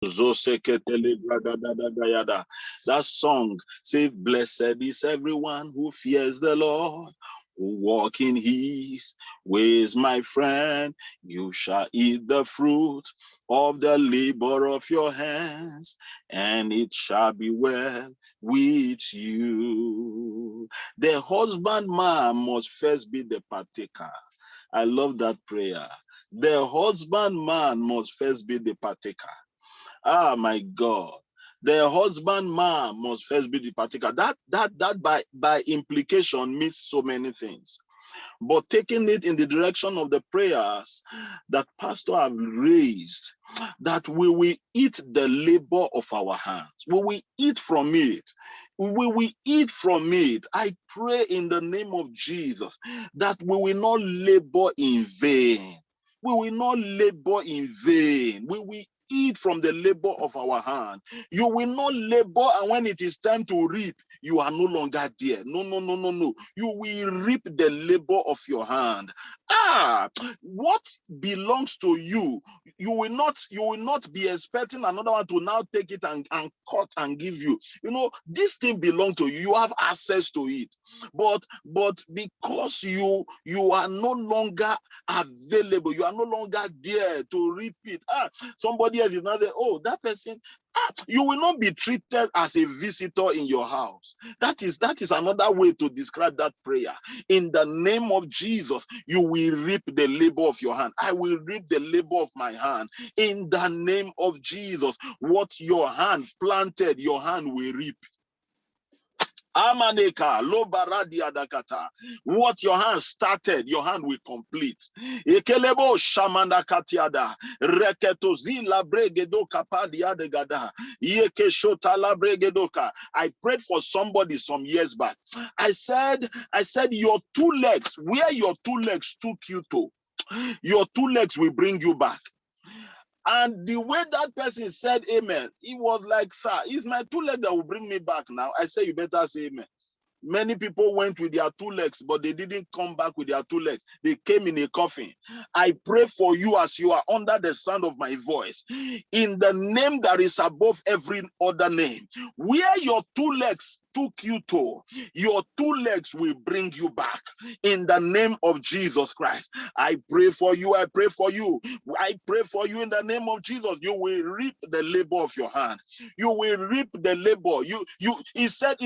That song says, "Blessed is everyone who fears the Lord, who walk in his ways, my friend. You shall eat the fruit of the labor of your hands, and it shall be well with you." The husbandman must first be the partaker. I love that prayer. The husbandman must first be the partaker. Ah, my God. The husbandman must first be the partaker. That by implication means so many things. But taking it in the direction of the prayers that pastor have raised, that we will eat the labor of our hands. We will eat from it. We will eat from it. I pray in the name of Jesus that we will not labor in vain. We will not labor in vain. We will eat from the labor of our hand. You will not labor, and when it is time to reap, you are no longer there. No, no, no, no, no. You will reap the labor of your hand. What belongs to you, you will not be expecting another one to now take it and cut and give you. This thing belongs to you. You have access to it. But because you are no longer available, you are no longer there to reap it. Somebody else is not there. Oh, that person. You will not be treated as a visitor in your house. That is another way to describe that prayer. In the name of Jesus, you will reap the labor of your hand. I will reap the labor of my hand. In the name of Jesus, what your hand planted, your hand will reap. Amaneka, lobaradi adakata. What your hand started, your hand will complete. Ekelebo shamanda katiada. Reketozi la bregedo kapadia de gada. Yekeshota la bregedoka. I prayed for somebody some years back. I said, your two legs, where your two legs took you to, your two legs will bring you back. And the way that person said amen, it was like, sir, it's my two legs that will bring me back now. I say, you better say amen. Many people went with their two legs, but they didn't come back with their two legs. They came in a coffin. I pray for you as you are under the sound of my voice. In the name that is above every other name, where your two legs took you to, your two legs will bring you back. In the name of Jesus Christ, I pray for you. I pray for you. I pray for you in the name of Jesus. You will reap the labor of your hand. You will reap the labor. He said,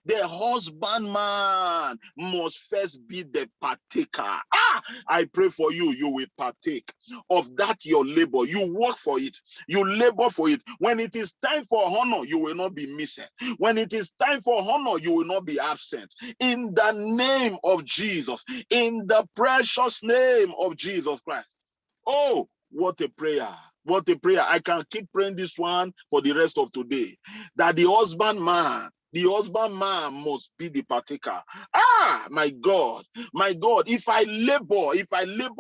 the husbandman must first be the partaker. I pray for you. You will partake of that your labor. You work for it. You labor for it. When it is time for honor, you will not be missing. When it is time for honor, you will not be absent. In the name of Jesus, in the precious name of Jesus Christ. Oh, what a prayer. What a prayer. I can keep praying this one for the rest of today. That the husbandman must be the partaker. My God, if I labor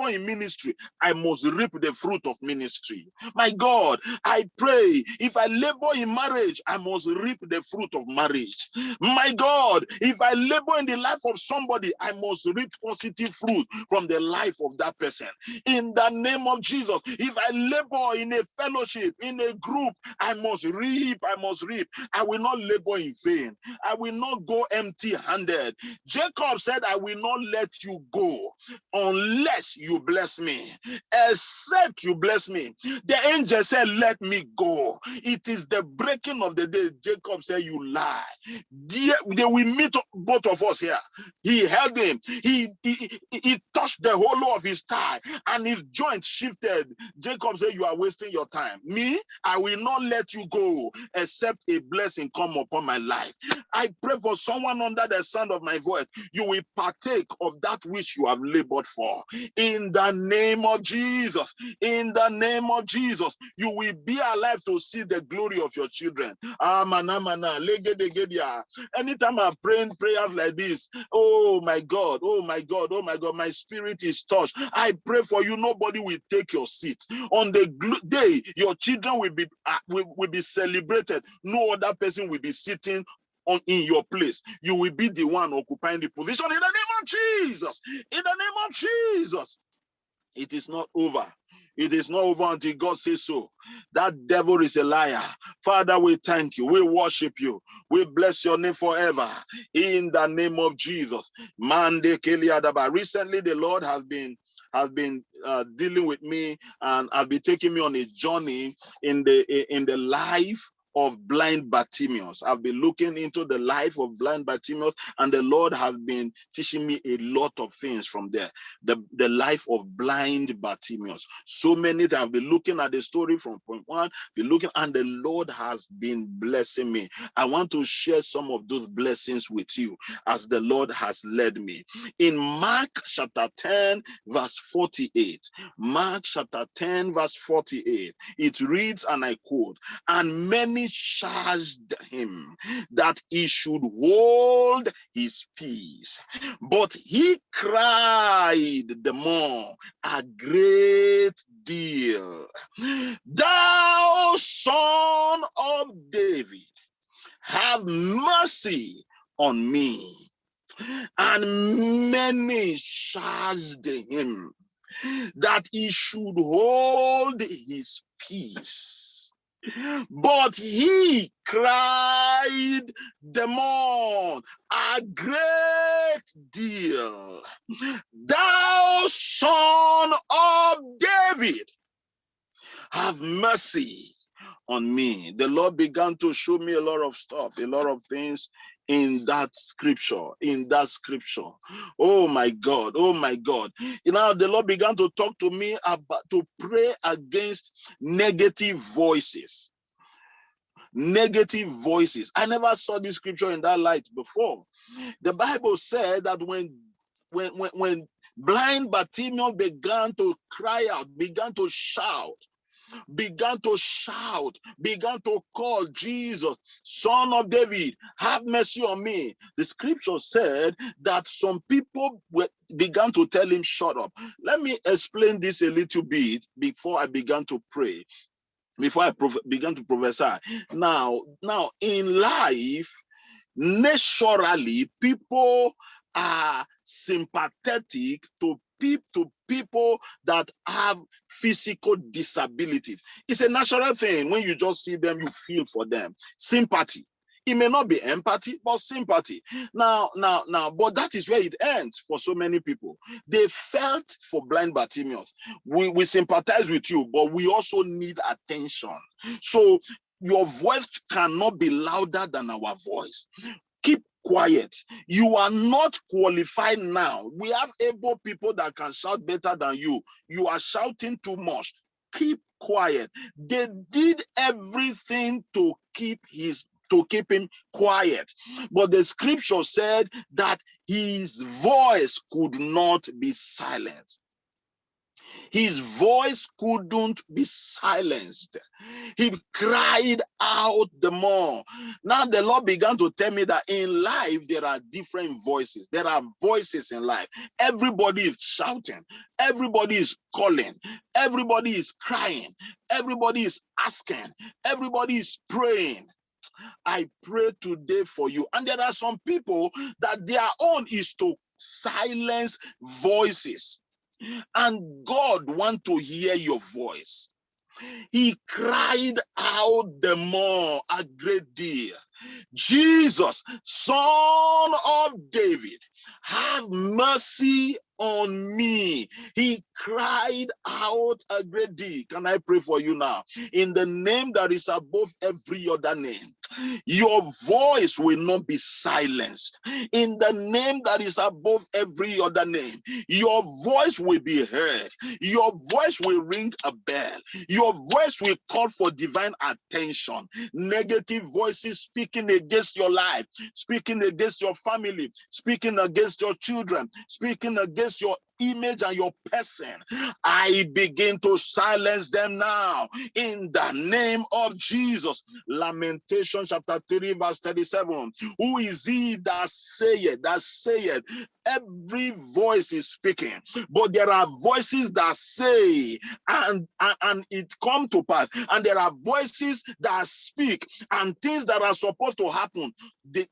in ministry, I must reap the fruit of ministry. My God, I pray, if I labor in marriage, I must reap the fruit of marriage. My God, if I labor in the life of somebody, I must reap positive fruit from the life of that person. In the name of Jesus, if I labor in a fellowship, in a group, I must reap. I will not labor in vain. I will not go empty-handed. Jacob said, I will not let you go unless you bless me, except you bless me. The angel said, let me go. It is the breaking of the day. Jacob said, you lie. They will meet both of us here. He held him. He touched the hollow of his thigh and his joint shifted. Jacob said, you are wasting your time. Me, I will not let you go except a blessing come upon my life. I pray for someone under the sound of my voice. You will partake of that which you have labored for. In the name of Jesus. In the name of Jesus. You will be alive to see the glory of your children. Anytime I'm praying prayers like this, oh my God, my spirit is touched. I pray for you. Nobody will take your seat. On the day your children will be celebrated, no other person will be sitting in your place. You will be the one occupying the position in the name of Jesus. In the name of Jesus. It is not over. It is not over until God says so. That devil is a liar. Father, we thank you. We worship you. We bless your name forever. In the name of Jesus. Mande Keliadaba. Recently, the Lord has been dealing with me, and has been taking me on a journey in the life of blind Bartimaeus. I've been looking into the life of blind Bartimaeus, and the Lord has been teaching me a lot of things from there. The life of blind Bartimaeus. So many times I've been looking at the story from point one, been looking, and the Lord has been blessing me. I want to share some of those blessings with you as the Lord has led me. In Mark chapter 10, verse 48. Mark chapter 10, verse 48. It reads, and I quote, "And many charged him that he should hold his peace. But he cried the more a great deal, Thou Son of David, have mercy on me. And many charged him that he should hold his peace. But he cried the more a great deal, Thou Son of David, have mercy on me." The Lord began to show me a lot of stuff, a lot of things in that scripture, Oh my God, oh my God. The Lord began to talk to me about to pray against negative voices. Negative voices. I never saw this scripture in that light before. The Bible said that when blind Bartimaeus began to cry out, began to shout, began to call, "Jesus, Son of David, have mercy on me." The scripture said that some people began to tell him, "Shut up." Let me explain this a little bit before I began to pray, before I began to prophesy. Now, in life, naturally, people are sympathetic to people that have physical disabilities. It's a natural thing. When you just see them, you feel for them. Sympathy. It may not be empathy, but sympathy. Now, but that is where it ends for so many people. They felt for blind Bartimaeus. We sympathize with you, but we also need attention. So your voice cannot be louder than our voice. Keep quiet. You are not qualified now. We have able people that can shout better than you. You are shouting too much. Keep quiet. They did everything to keep him quiet. But the scripture said that his voice could not be silenced. His voice couldn't be silenced. He cried out the more. Now the Lord began to tell me that in life there are different voices. There are voices in life. Everybody is shouting. Everybody is calling. Everybody is crying. Everybody is asking. Everybody is praying. I pray today for you. And there are some people that their own is to silence voices. And God wants to hear your voice. He cried out the more a great deal, "Jesus, Son of David, have mercy on me." He cried out a great deal. Can I pray for you now? In the name that is above every other name, your voice will not be silenced. In the name that is above every other name, your voice will be heard. Your voice will ring a bell. Your voice will call for divine attention. Negative voices speaking against your life, speaking against your family, speaking against your children, speaking against your image and your person, I begin to silence them now in the name of Jesus. Lamentation chapter 3 verse 37. Who is he that saith? Every voice is speaking, but there are voices that say and it come to pass, and there are voices that speak, and things that are supposed to happen, they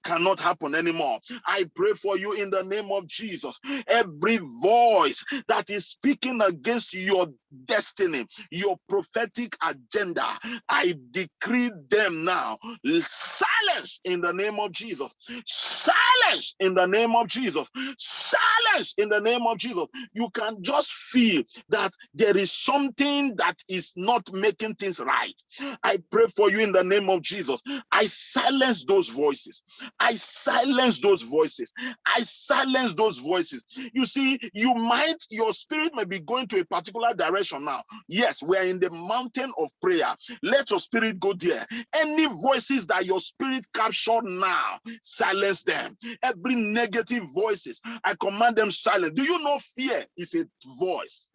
cannot happen anymore. I pray for you in the name of Jesus. Every voice that is speaking against your destiny, your prophetic agenda, I decree them now. Silence in the name of Jesus. Silence in the name of Jesus. Silence in the name of Jesus. You can just feel that there is something that is not making things right. I pray for you in the name of Jesus. I silence those voices. I silence those voices. I silence those voices. You see, your spirit may be going to a particular direction now. Yes, we are in the mountain of prayer. Let your spirit go there. Any voices that your spirit captured now, silence them. Every negative voices, I command them silent. Do you know fear is a voice?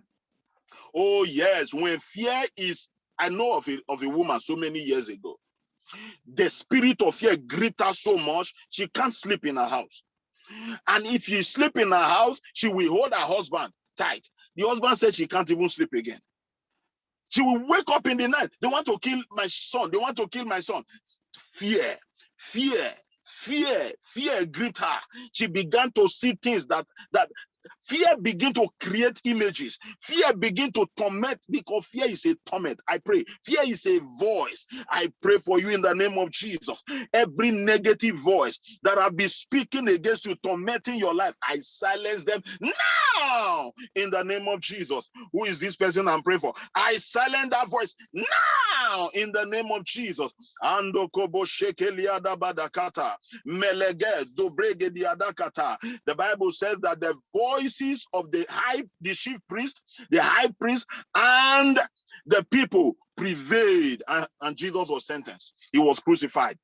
Oh yes, when fear is, I know of a woman so many years ago. The spirit of fear gripped her so much, she can't sleep in her house. And if you sleep in her house, she will hold her husband tight. The husband said she can't even sleep again. She will wake up in the night. They want to kill my son. They want to kill my son. Fear, fear, fear, fear gripped her. She began to see things that fear begin to create images. Fear begin to torment, because fear is a torment. I pray. Fear is a voice. I pray for you in the name of Jesus. Every negative voice that have been speaking against you, tormenting your life, I silence them now in the name of Jesus. Who is this person I'm praying for? I silence that voice now in the name of Jesus. Ando kobo shekeliada badakata melege dobrege diadakata. The Bible says that the voices of the chief priest, the high priest, and the people prevailed, and Jesus was sentenced. He was crucified.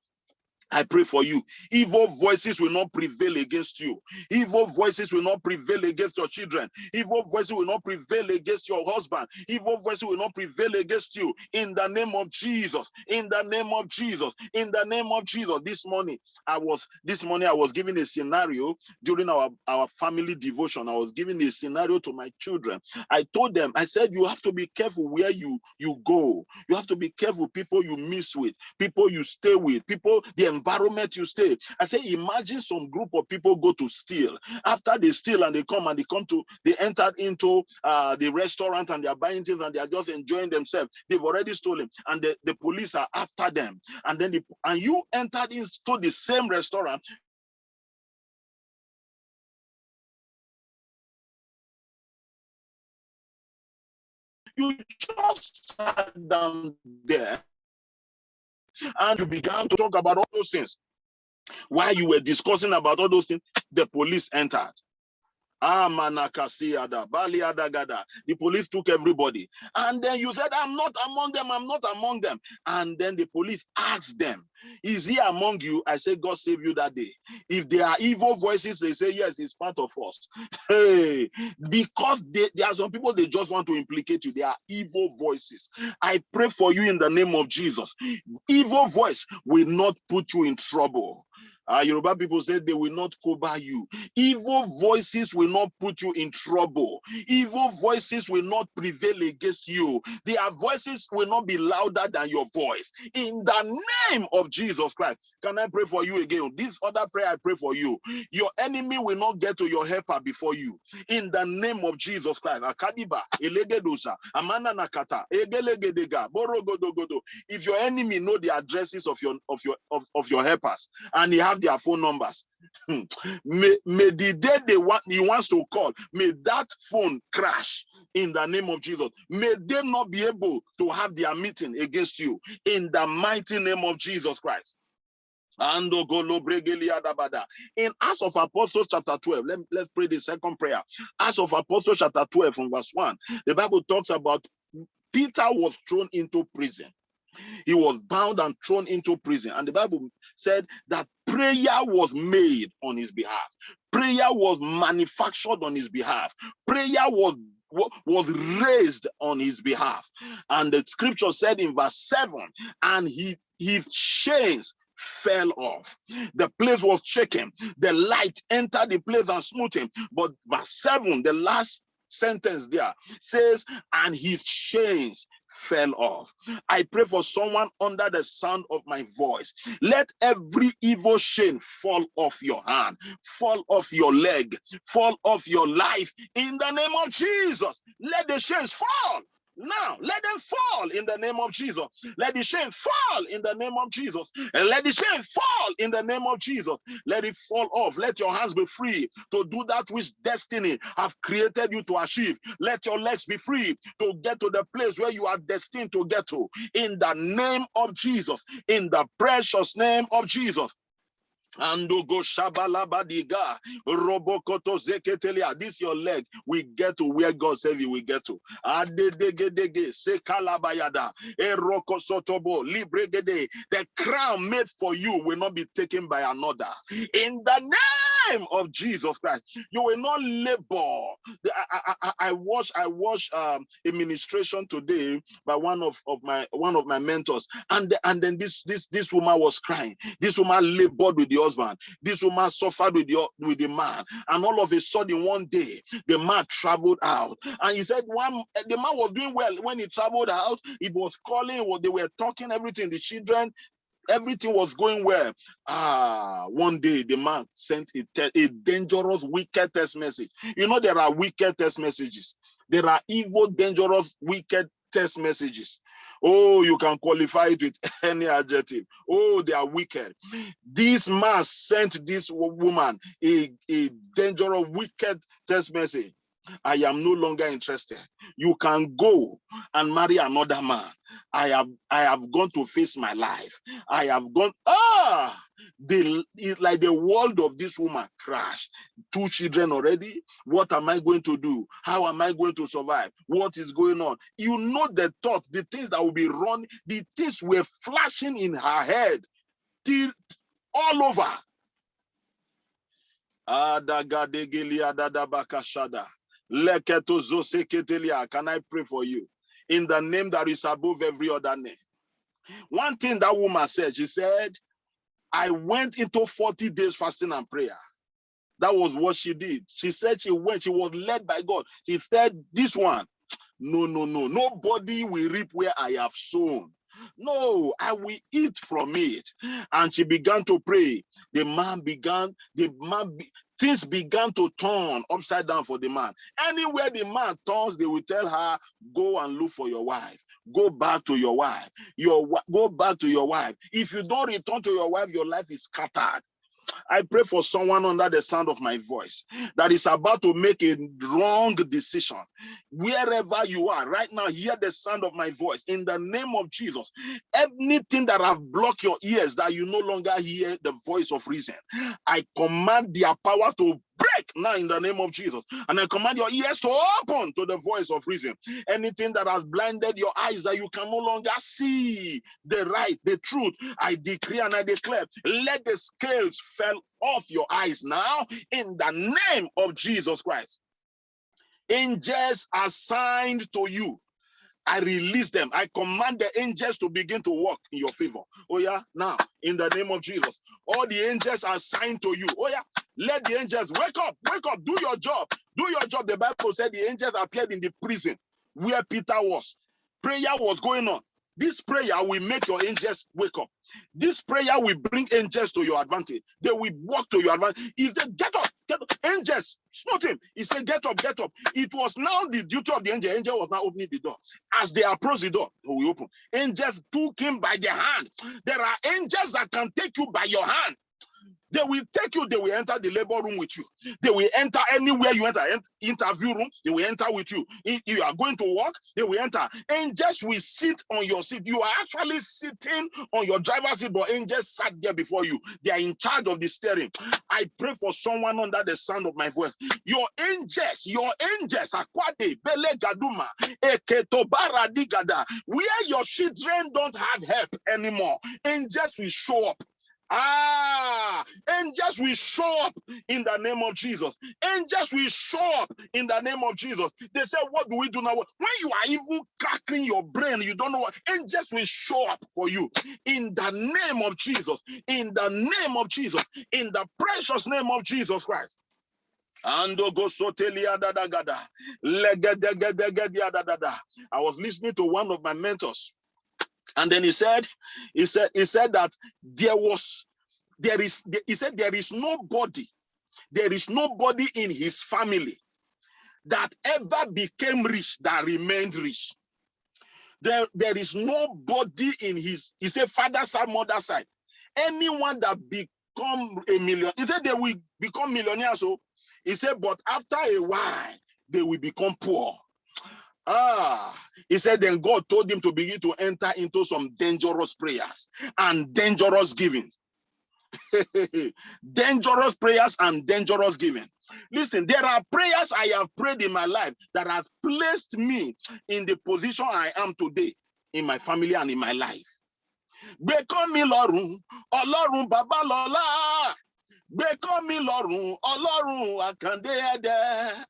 I pray for you. Evil voices will not prevail against you. Evil voices will not prevail against your children. Evil voices will not prevail against your husband. Evil voices will not prevail against you. In the name of Jesus. In the name of Jesus. In the name of Jesus. This morning I was giving a scenario during our family devotion. I was giving a scenario to my children. I told them, I said, you have to be careful where you go. You have to be careful people you mix with, people you stay with, people, the environment you stay. I say, imagine some group of people go to steal. After they steal and they entered into the restaurant and they're buying things and they're just enjoying themselves. They've already stolen and the police are after them. And then you entered into the same restaurant. You just sat down there and you began to talk about all those things. While you were discussing about all those things, the police entered. The police took everybody. And then you said, I'm not among them, I'm not among them. And then the police asked them, is he among you? I said, God save you that day. If there are evil voices, they say, yes, he's part of us. Hey, because there are some people, they just want to implicate you. They are evil voices. I pray for you in the name of Jesus. Evil voice will not put you in trouble. Yoruba people say they will not cover you. Evil voices will not put you in trouble. Evil voices will not prevail against you. Their voices will not be louder than your voice. In the name of Jesus Christ. Can I pray for you again? This other prayer I pray for you. Your enemy will not get to your helper before you. In the name of Jesus Christ. Akadiba, elegedosa, amana nakata, egelegedega, borogodogodo. If your enemy know the addresses of your helpers and he have their phone numbers, may the day he wants to call, may that phone crash in the name of Jesus. May they not be able to have their meeting against you in the mighty name of Jesus Christ. In Acts of Apostles chapter 12, let's pray the second prayer. Acts of Apostles chapter 12 from verse 1, the Bible talks about Peter was thrown into prison. He was bound and thrown into prison. And the Bible said that prayer was made on his behalf. Prayer was manufactured on his behalf. Prayer was raised on his behalf. And the scripture said in verse 7, and his chains fell off. The place was shaken. The light entered the place and smote him. But verse 7, the last sentence there says, and his chains fell off. I pray for someone under the sound of my voice. Let every evil chain fall off your hand, fall off your leg, fall off your life in the name of Jesus. Let the chains fall. Now, let them fall in the name of Jesus. Let the shame fall in the name of Jesus. And let the shame fall in the name of Jesus. Let it fall off. Let your hands be free to do that which destiny have created you to achieve. Let your legs be free to get to the place where you are destined to get to. In the name of Jesus. In the precious name of Jesus. Andogo shabalabadiga robokoto zeketelia. This your leg. We get to where God said we will get to. Adedegedege sekalabayada eroko sotobo libregede. The crown made for you will not be taken by another. In the name of Jesus Christ, you will not labor. I watched a ministration today by one of my mentors, and then this woman was crying. This woman labored with the husband. This woman suffered with the man, and all of a sudden one day the man traveled out, and he said the man was doing well when he traveled out. It was calling, they were talking, everything. The children, everything was going well. One day the man sent a dangerous, wicked text message. You know, there are wicked text messages. There are evil, dangerous, wicked text messages. Oh, you can qualify it with any adjective. Oh, they are wicked. This man sent this woman a dangerous, wicked text message. I am no longer interested. You can go and marry another man. I have gone to face my life. I have gone. It's like the world of this woman crashed. 2 children already. What am I going to do? How am I going to survive? What is going on? You know the thought, the things that will be run, the things were flashing in her head till all over. Can I pray for you? In the name that is above every other name. One thing that woman said, she said, I went into 40 days fasting and prayer. That was what she did. She said she was led by God. She said, this one, no. Nobody will reap where I have sown. No, I will eat from it. And she began to pray. Things began to turn upside down for the man. Anywhere the man turns, they will tell her, go and look for your wife. Go back to your wife. Go back to your wife. If you don't return to your wife, your life is scattered. I pray for someone under the sound of my voice that is about to make a wrong decision. Wherever you are right now, hear the sound of my voice. In the name of Jesus, anything that have blocked your ears, that you no longer hear the voice of reason, I command their power to break now in the name of Jesus. And I command your ears to open to the voice of reason. Anything that has blinded your eyes that you can no longer see the right, the truth, I decree and I declare, let the scales fall off your eyes now in the name of Jesus Christ. Angels assigned to you, I release them. I command the angels to begin to work in your favor. Oh yeah, now in the name of Jesus, all the angels are assigned to you. Oh yeah, let the angels wake up, do your job, do your job. The Bible said the angels appeared in the prison where Peter was. Prayer was going on. This prayer will make your angels wake up. This prayer will bring angels to your advantage. They will walk to your advantage. If they get up, angels, smote him. He said, get up. It was now the duty of the angel. Angel was now opening the door. As they approach the door, he will open. Angels took him by the hand. There are angels that can take you by your hand. They will take you, they will enter the labor room with you. They will enter anywhere you enter, interview room, they will enter with you. If you are going to work, they will enter. Angels will sit on your seat. You are actually sitting on your driver's seat, but angels sat there before you. They are in charge of the steering. I pray for someone under the sound of my voice. Your angels, Akwade, Bele Gaduma, Eketobara Digada, where your children don't have help anymore, angels will show up. Angels will show up in the name of Jesus. Angels will show up in the name of Jesus. They say, what do we do now? When you are even cracking your brain, you don't know what, angels will show up for you in the name of Jesus. In the name of Jesus. In the precious name of Jesus Christ. I was listening to one of my mentors. And then he said that there is nobody in his family that ever became rich that remained rich. There is nobody in his, he said, father side, mother side. Anyone that become a million, he said they will become millionaires. So he said, but after a while, they will become poor. He said, then God told him to begin to enter into some dangerous prayers and dangerous giving. Dangerous prayers and dangerous giving. Listen, there are prayers I have prayed in my life that have placed me in the position I am today in my family and in my life. Gbékọ́ mi lọ́rùn, Ọlọ́run bàbá lọ́lá. Gbékọ́ mi lọ́rùn, Ọlọ́run àkàndé ẹ̀dẹ̀.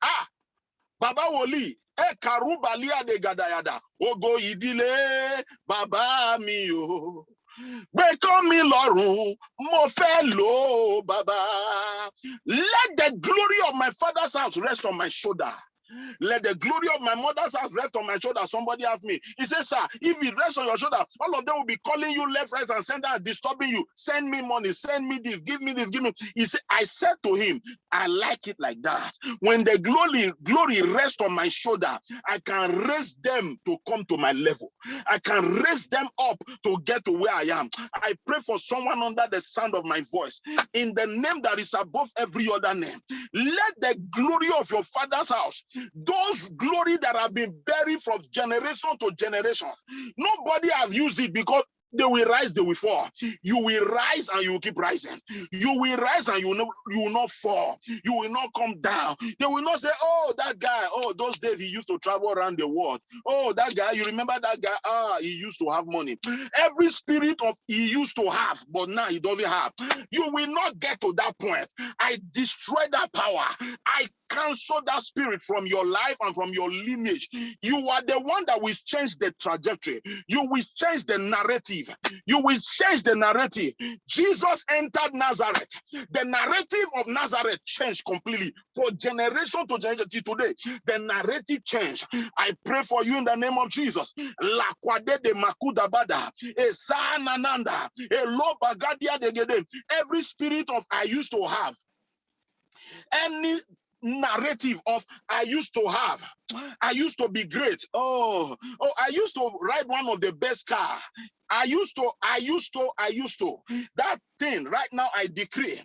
Bàbá wòlíì, ẹ kàrúbàlì àdègàdàyàdà. Ògo ìdílé bàbá mi o. Gbékọ́ mi lọ́rùn, mo fẹ́ lò ó, bàbá. Let the glory of my father's house rest on my shoulder. Let the glory of my mother's house rest on my shoulder. Somebody asked me, he says, sir, if it rests on your shoulder, all of them will be calling you left, right, and center and disturbing you. Send me money, send me this, give me this, give me. He said, I said to him, I like it like that. When the glory rests on my shoulder, I can raise them to come to my level. I can raise them up to get to where I am. I pray for someone under the sound of my voice. In the name that is above every other name, let the glory of your father's house, those glory that have been buried from generation to generation, nobody has used it because they will rise, they will fall. You will rise and you will keep rising. You will rise and you will not fall. You will not come down. They will not say, oh, that guy, oh, those days he used to travel around the world. Oh, that guy, you remember that guy? He used to have money. Every spirit of he used to have, but now he doesn't have. You will not get to that point. I destroy that power. I cancel that spirit from your life and from your lineage. You are the one that will change the trajectory. You will change the narrative. You will change the narrative. Jesus entered Nazareth. The narrative of Nazareth changed completely. For generation to generation today, the narrative changed. I pray for you in the name of Jesus. Every spirit of I used to have, any narrative of I used to have, I used to be great. Oh, I used to ride one of the best car. I used to. That thing right now I decree.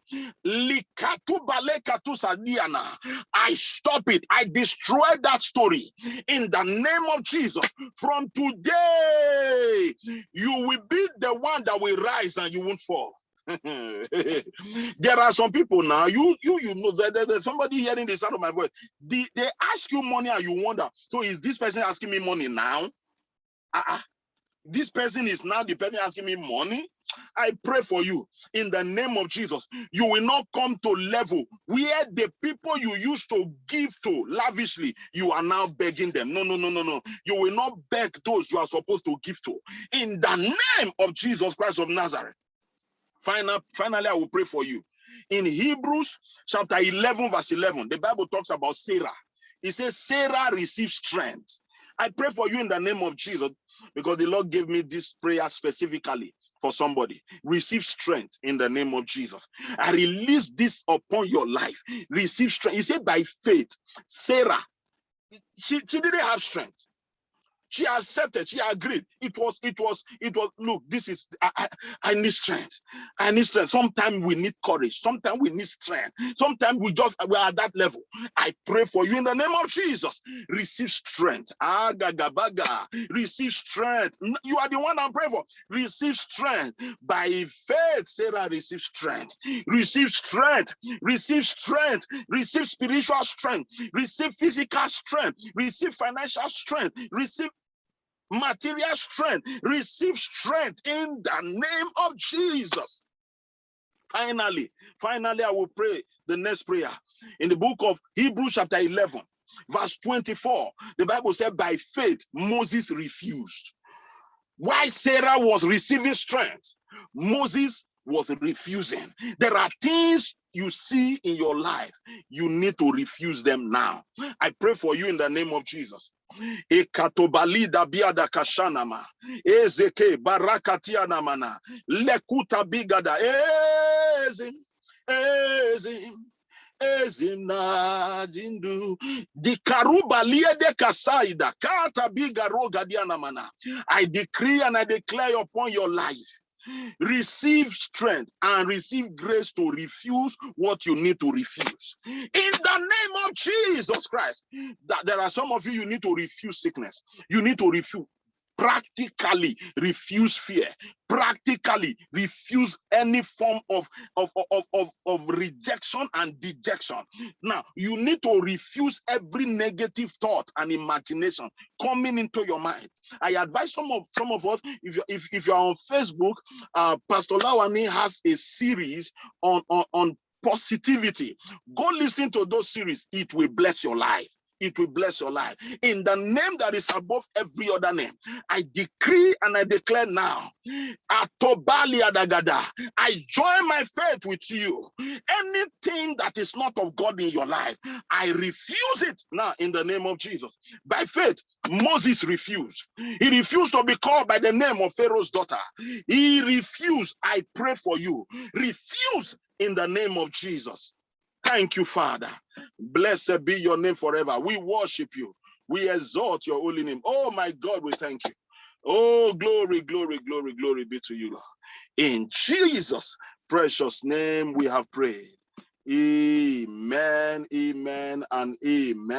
I stop it. I destroy that story in the name of Jesus. From today, you will be the one that will rise and you won't fall. There are some people now, you know, there's somebody hearing the sound of my voice. They ask you money and you wonder, so is this person asking me money now? This person is now the person asking me money? I pray for you in the name of Jesus. You will not come to level where the people you used to give to lavishly, you are now begging them. No. You will not beg those you are supposed to give to. In the name of Jesus Christ of Nazareth. Finally, I will pray for you. In Hebrews chapter 11, verse 11, the Bible talks about Sarah. It says, Sarah received strength. I pray for you in the name of Jesus, because the Lord gave me this prayer specifically for somebody. Receive strength in the name of Jesus. I release this upon your life. Receive strength. He said by faith, Sarah, she didn't have strength. She accepted, she agreed. It was, look, this is, I need strength. I need strength. Sometimes we need courage. Sometimes we need strength. Sometimes we're at that level. I pray for you in the name of Jesus. Receive strength. Receive strength. You are the one I'm praying for. Receive strength. By faith, Sarah received strength. Receive strength. Receive strength. Receive spiritual strength. Receive physical strength. Receive financial strength. Receive material strength. Receive strength in the name of Jesus. Finally, I will pray the next prayer. In the book of Hebrews chapter 11, verse 24, the Bible said, by faith, Moses refused. Why Sarah was receiving strength, Moses was refusing. There are things you see in your life, you need to refuse them now. I pray for you in the name of Jesus. Ekatobalida biada kashanama ezeke barakatia namana lekuta bigada ezim Ezina jindu. Di karuba liede kasaida. Kata biga roga dianamana. I decree and I declare upon your life. Receive strength and receive grace to refuse what you need to refuse. In the name of Jesus Christ. That there are some of you need to refuse sickness. You need to refuse. Practically refuse fear. Practically refuse any form of rejection and dejection. Now, you need to refuse every negative thought and imagination coming into your mind. I advise some of us, if you're on Facebook, Pastor Lawani has a series on positivity. Go listen to those series. It will bless your life. It will bless your life. In the name that is above every other name, I decree and I declare now, Atobali Adagada, I join my faith with you. Anything that is not of God in your life, I refuse it now in the name of Jesus. By faith, Moses refused. He refused to be called by the name of Pharaoh's daughter. He refused. I pray for you. Refuse in the name of Jesus. Thank you, Father. Blessed be your name forever. We worship you. We exalt your holy name. Oh, my God, we thank you. Oh, glory, glory, glory, glory be to you, Lord. In Jesus' precious name we have prayed. Amen, amen, and amen.